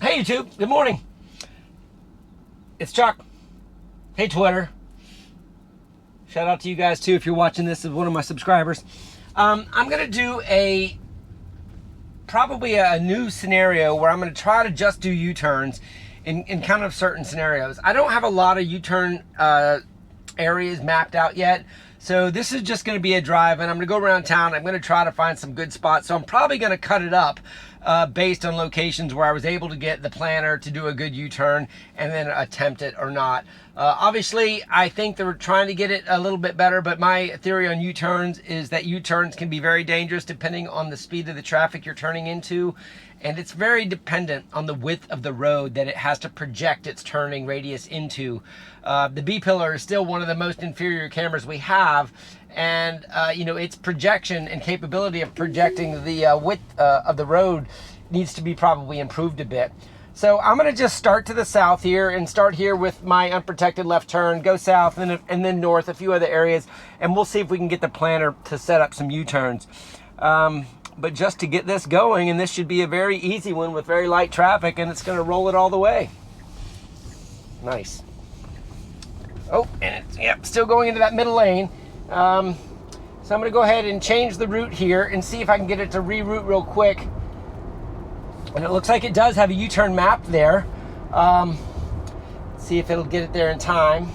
Hey YouTube, good morning. It's Chuck. Hey Twitter. Shout out to you guys too if you're watching this as one of my subscribers. I'm gonna do probably a new scenario where I'm gonna try to just do U-turns in kind of certain scenarios. I don't have a lot of U-turn areas mapped out yet. So this is just gonna be a drive and I'm gonna go around town. I'm gonna try to find some good spots. So I'm probably gonna cut it up based on locations where I was able to get the planner to do a good U-turn and then attempt it or not. Obviously, I think they're trying to get it a little bit better, but my theory on U-turns is that U-turns can be very dangerous depending on the speed of the traffic you're turning into. And it's very dependent on the width of the road that it has to project its turning radius into. The B-pillar is still one of the most inferior cameras we have. And you know, its projection and capability of projecting the width of the road needs to be probably improved a bit. So I'm gonna just start to the south here and start here with my unprotected left turn, go south and then north, a few other areas, and we'll see if we can get the planner to set up some U-turns. But just to get this going, and this should be a very easy one with very light traffic, and it's gonna roll it all the way. Nice. Oh, and it's still going into that middle lane. So I'm gonna go ahead and change the route here and see if I can get it to reroute real quick. And it looks like it does have a U-turn map there. See if it'll get it there in time.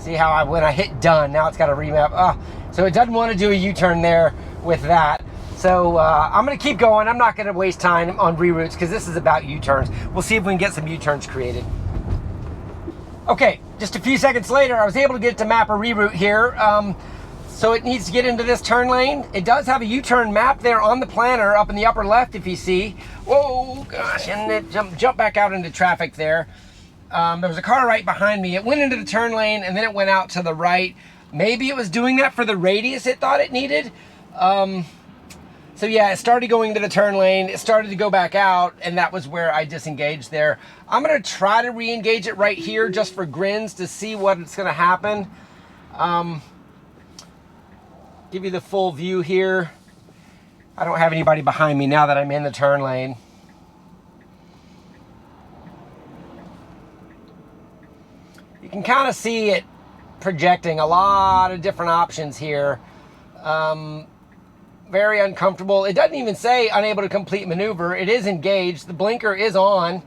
See how when I hit done, now it's got a remap. So it doesn't want to do a U-turn there with that. So I'm gonna keep going. I'm not gonna waste time on reroutes because this is about U-turns. We'll see if we can get some U-turns created. Okay, just a few seconds later, I was able to get it to map a reroute here. So it needs to get into this turn lane. It does have a U-turn map there on the planner up in the upper left if you see. Whoa, gosh, and it jumped back out into traffic there. There was a car right behind me. It went into the turn lane and then it went out to the right. Maybe it was doing that for the radius it thought it needed. So yeah, it started going into the turn lane. It started to go back out and that was where I disengaged there. I'm gonna try to re-engage it right here just for grins to see what's gonna happen. Give you the full view here. I don't have anybody behind me now that I'm in the turn lane. You can kind of see it projecting a lot of different options here. Very uncomfortable. It doesn't even say unable to complete maneuver. It is engaged. The blinker is on.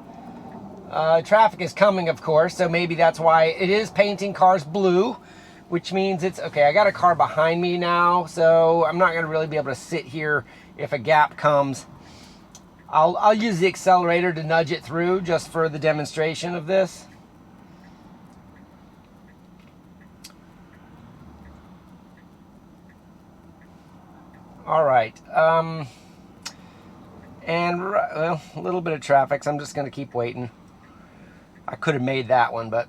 Traffic is coming, of course, so maybe that's why it is painting cars blue, which means it's okay. I got a car behind me now, so I'm not gonna really be able to sit here if a gap comes. I'll use the accelerator to nudge it through just for the demonstration of this. All right, and well, a little bit of traffic, so I'm just gonna keep waiting. I could have made that one, but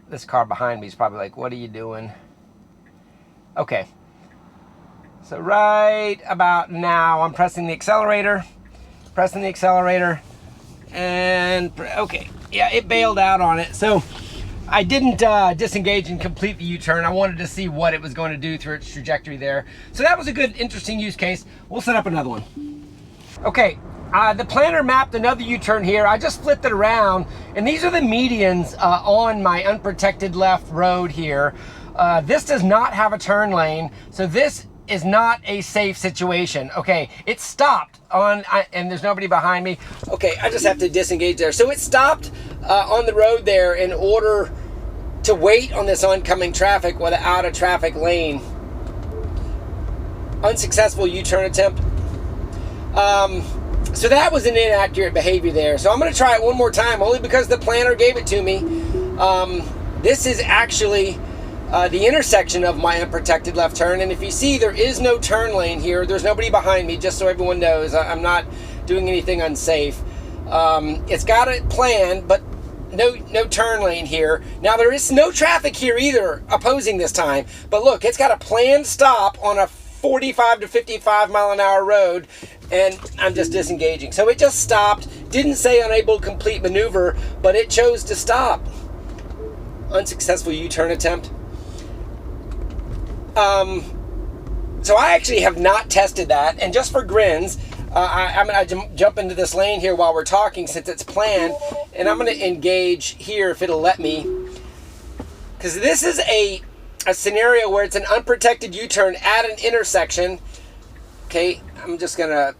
this car behind me is probably like, what are you doing? Okay, so right about now, I'm pressing the accelerator, and okay, yeah, it bailed out on it. So I didn't disengage and complete the U-turn. I wanted to see what it was going to do through its trajectory there. So that was a good, interesting use case. We'll set up another one. Okay, the planner mapped another U-turn here. I just flipped it around, and these are the medians on my unprotected left road here. This does not have a turn lane, so this is not a safe situation. Okay, it stopped on, and there's nobody behind me. Okay, I just have to disengage there. So it stopped on the road there in order to wait on this oncoming traffic without a traffic lane. Unsuccessful U-turn attempt. So that was an inaccurate behavior there. So I'm gonna try it one more time, only because the planner gave it to me. This is actually the intersection of my unprotected left turn, and if you see, there is no turn lane here. There's nobody behind me, just so everyone knows. I'm not doing anything unsafe. It's got it planned, but no turn lane here. Now there is no traffic here either opposing this time, but look, it's got a planned stop on a 45 to 55 mile an hour road, and I'm just disengaging. So it just stopped, didn't say unable to complete maneuver, but it chose to stop. Unsuccessful U-turn attempt. So I actually have not tested that, and just for grins, I'm going to jump into this lane here while we're talking since it's planned, and I'm going to engage here if it'll let me, because this is a scenario where it's an unprotected U-turn at an intersection. Okay, I'm just going to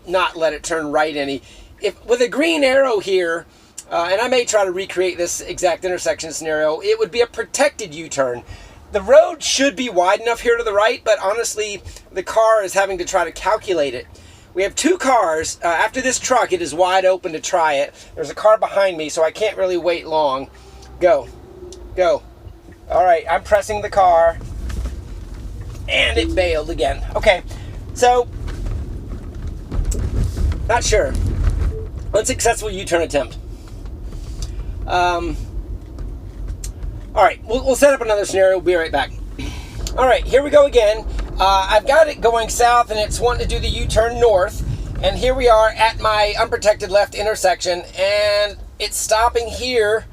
not let it turn right any. If with a green arrow here, and I may try to recreate this exact intersection scenario, it would be a protected U-turn. The road should be wide enough here to the right, but honestly, the car is having to try to calculate it. We have two cars. After this truck, it is wide open to try it. There's a car behind me, so I can't really wait long. Go. Go. All right, I'm pressing the car, and it bailed again. Okay, so, not sure. Unsuccessful U-turn attempt. All right, we'll set up another scenario. We'll be right back. All right, here we go again. I've got it going south, and it's wanting to do the U-turn north. And here we are at my unprotected left intersection, and it's stopping here,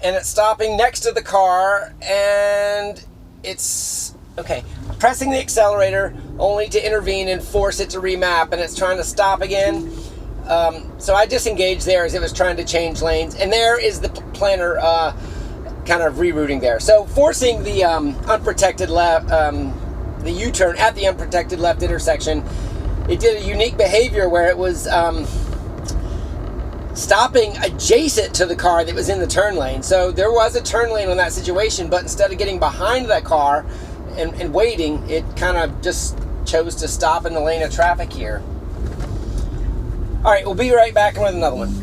and it's stopping next to the car, and it's, okay, pressing the accelerator only to intervene and force it to remap, and it's trying to stop again. So I disengaged there as it was trying to change lanes, and there is the planner kind of rerouting there. So forcing the unprotected left, the U-turn at the unprotected left intersection, it did a unique behavior where it was stopping adjacent to the car that was in the turn lane. So there was a turn lane on that situation, but instead of getting behind that car and waiting, it kind of just chose to stop in the lane of traffic here. All right, we'll be right back with another one.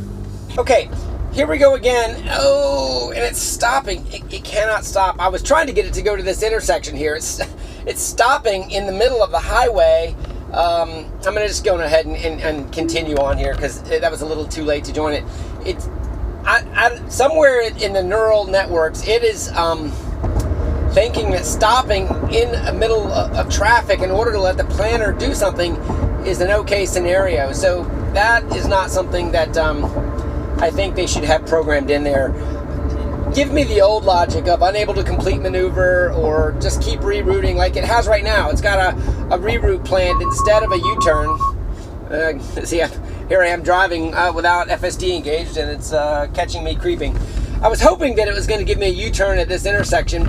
Okay, here we go again. Oh, and it's stopping. It cannot stop. I was trying to get it to go to this intersection here. It's stopping in the middle of the highway. I'm going to just go ahead and continue on here because that was a little too late to join it. It's somewhere in the neural networks, it is thinking that stopping in the middle of traffic in order to let the planner do something is an okay scenario. So that is not something that I think they should have programmed in there. Give me the old logic of unable to complete maneuver or just keep rerouting like it has right now. It's got a reroute planned instead of a U-turn. See, here I am driving without FSD engaged, and it's catching me creeping. I was hoping that it was going to give me a U-turn at this intersection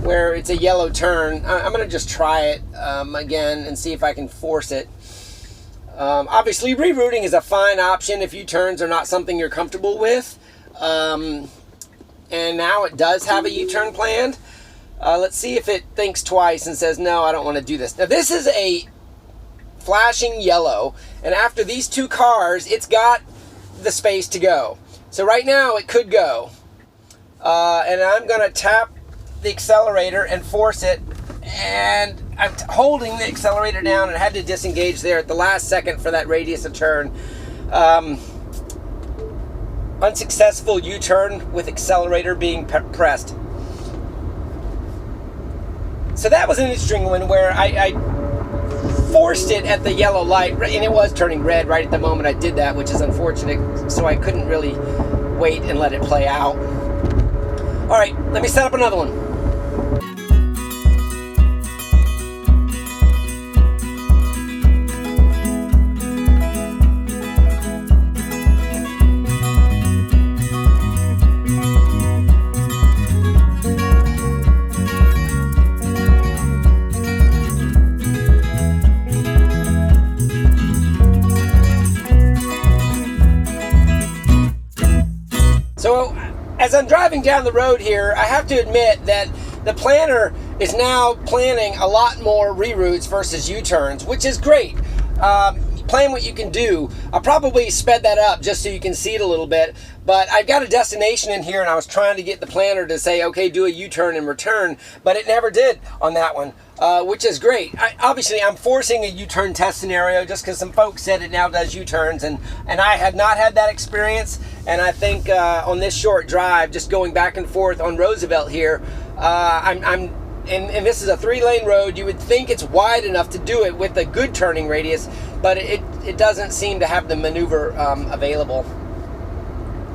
where it's a yellow turn. I'm going to just try it again and see if I can force it. Obviously, rerouting is a fine option if U-turns are not something you're comfortable with. And now it does have a U-turn planned. Let's see if it thinks twice and says, no, I don't want to do this. Now, this is a flashing yellow, and after these two cars, it's got the space to go. So right now, it could go. And I'm going to tap the accelerator and force it, and I'm holding the accelerator down and I had to disengage there at the last second for that radius of turn. Unsuccessful U-turn with accelerator being pressed. So that was an interesting one where I forced it at the yellow light, and it was turning red right at the moment I did that, which is unfortunate, so I couldn't really wait and let it play out. All right, let me set up another one. So as I'm driving down the road here, I have to admit that the planner is now planning a lot more reroutes versus U-turns, which is great. Plan what you can do. I probably sped that up just so you can see it a little bit, but I've got a destination in here and I was trying to get the planner to say, okay, do a U-turn and return, but it never did on that one, which is great. Obviously, I'm forcing a U-turn test scenario just because some folks said it now does U-turns, and I had not had that experience, and I think on this short drive, just going back and forth on Roosevelt here, and this is a 3-lane road. You would think it's wide enough to do it with a good turning radius, but it doesn't seem to have the maneuver available.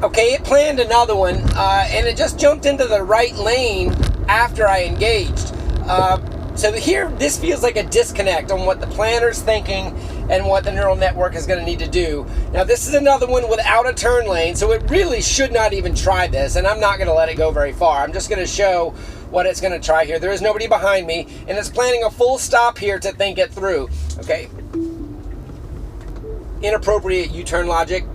Okay, it planned another one, and it just jumped into the right lane after I engaged. So here, this feels like a disconnect on what the planner's thinking and what the neural network is going to need to do. Now, this is another one without a turn lane, so it really should not even try this, and I'm not going to let it go very far. I'm just going to show what it's going to try here. There is nobody behind me, and it's planning a full stop here to think it through. Okay. Inappropriate U-turn logic.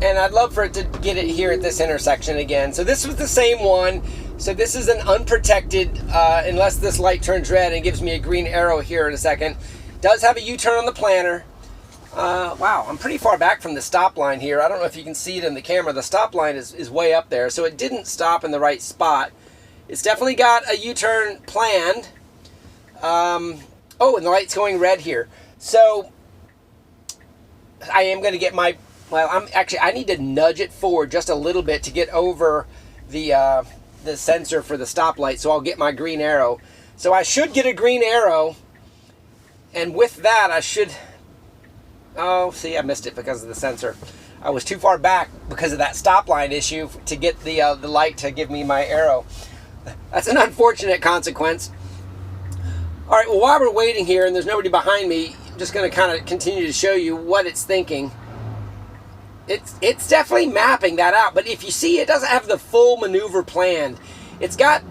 And I'd love for it to get it here at this intersection again. So this was the same one. So this is an unprotected, unless this light turns red and gives me a green arrow here in a second. Does have a U-turn on the planner. Wow, I'm pretty far back from the stop line here. I don't know if you can see it in the camera. The stop line is way up there, so it didn't stop in the right spot. It's definitely got a U-turn planned. Oh, and the light's going red here. So I am going to get my, well, I need to nudge it forward just a little bit to get over the sensor for the stoplight, so I'll get my green arrow. So I should get a green arrow, and with that I should, oh, see, I missed it because of the sensor. I was too far back because of that stop line issue to get the light to give me my arrow. That's an unfortunate consequence. All right, well, while we're waiting here and there's nobody behind me, I'm just going to kind of continue to show you what it's thinking. It's definitely mapping that out, but if you see, it doesn't have the full maneuver planned. It's got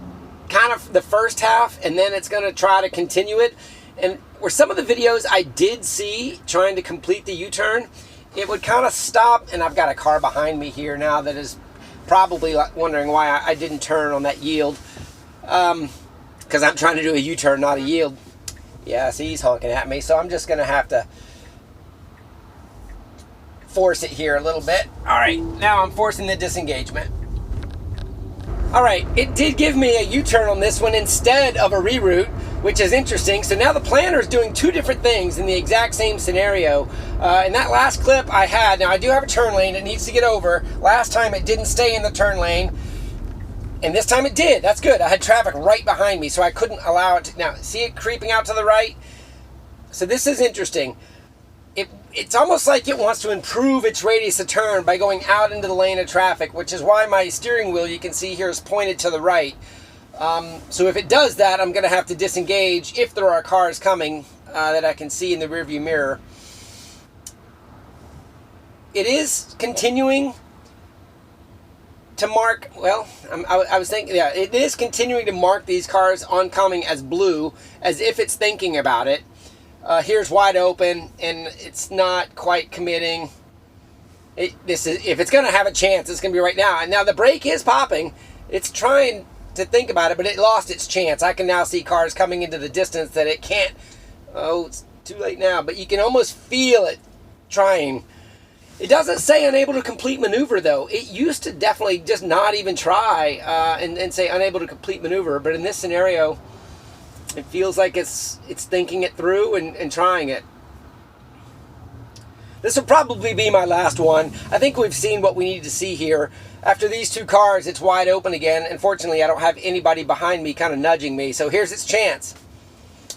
kind of the first half, and then it's going to try to continue it. And where some of the videos I did see trying to complete the U-turn, it would kind of stop, and I've got a car behind me here now that is probably wondering why I didn't turn on that yield. Because I'm trying to do a U-turn, not a yield. Yeah, see, he's honking at me, so I'm just going to have to force it here a little bit. All right, now I'm forcing the disengagement. All right, it did give me a U-turn on this one instead of a reroute, which is interesting. So now the planner is doing two different things in the exact same scenario. In that last clip I had, now I do have a turn lane it needs to get over. Last time it didn't stay in the turn lane, and this time it did. That's good. I had traffic right behind me, so I couldn't allow it to. Now, see it creeping out to the right? So this is interesting. It's almost like it wants to improve its radius of turn by going out into the lane of traffic, which is why my steering wheel, you can see here, is pointed to the right. So if it does that, I'm going to have to disengage if there are cars coming that I can see in the rearview mirror. It is continuing to mark, well, I was thinking, yeah, it is continuing to mark these cars oncoming as blue, as if it's thinking about it. Here's wide open, and it's not quite committing. If it's going to have a chance, it's going to be right now. And now the brake is popping. It's trying to think about it, but it lost its chance. I can now see cars coming into the distance that it can't. Oh, it's too late now, but you can almost feel it trying. It doesn't say unable to complete maneuver, though. It used to definitely just not even try and say unable to complete maneuver, but in this scenario, it feels like it's thinking it through and trying it. This will probably be my last one. I think we've seen what we need to see here. After these two cars, it's wide open again. Unfortunately, I don't have anybody behind me kind of nudging me, so here's its chance.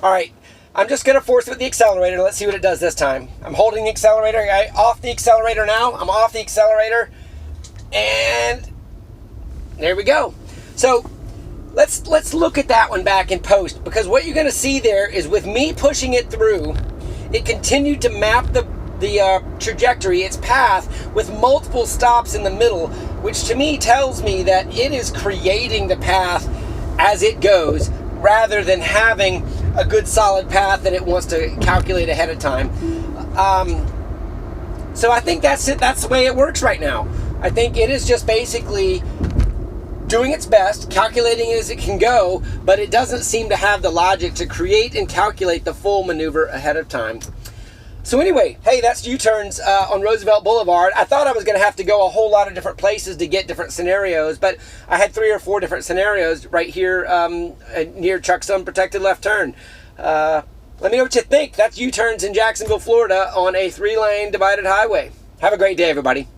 All right, I'm just going to force it with the accelerator. Let's see what it does this time. I'm holding the accelerator. Off the accelerator now. I'm off the accelerator. And there we go. So let's look at that one back in post, because what you're going to see there is with me pushing it through, it continued to map the trajectory, its path, with multiple stops in the middle, which to me tells me that it is creating the path as it goes, rather than having a good solid path that it wants to calculate ahead of time. So I think that's it. That's the way it works right now. I think it is just basically doing its best, calculating as it can go, but it doesn't seem to have the logic to create and calculate the full maneuver ahead of time. So anyway, hey, that's U-turns on Roosevelt Boulevard. I thought I was going to have to go a whole lot of different places to get different scenarios, but I had 3 or 4 different scenarios right here near Chuck's unprotected left turn. Let me know what you think. That's U-turns in Jacksonville, Florida on a 3-lane divided highway. Have a great day, everybody.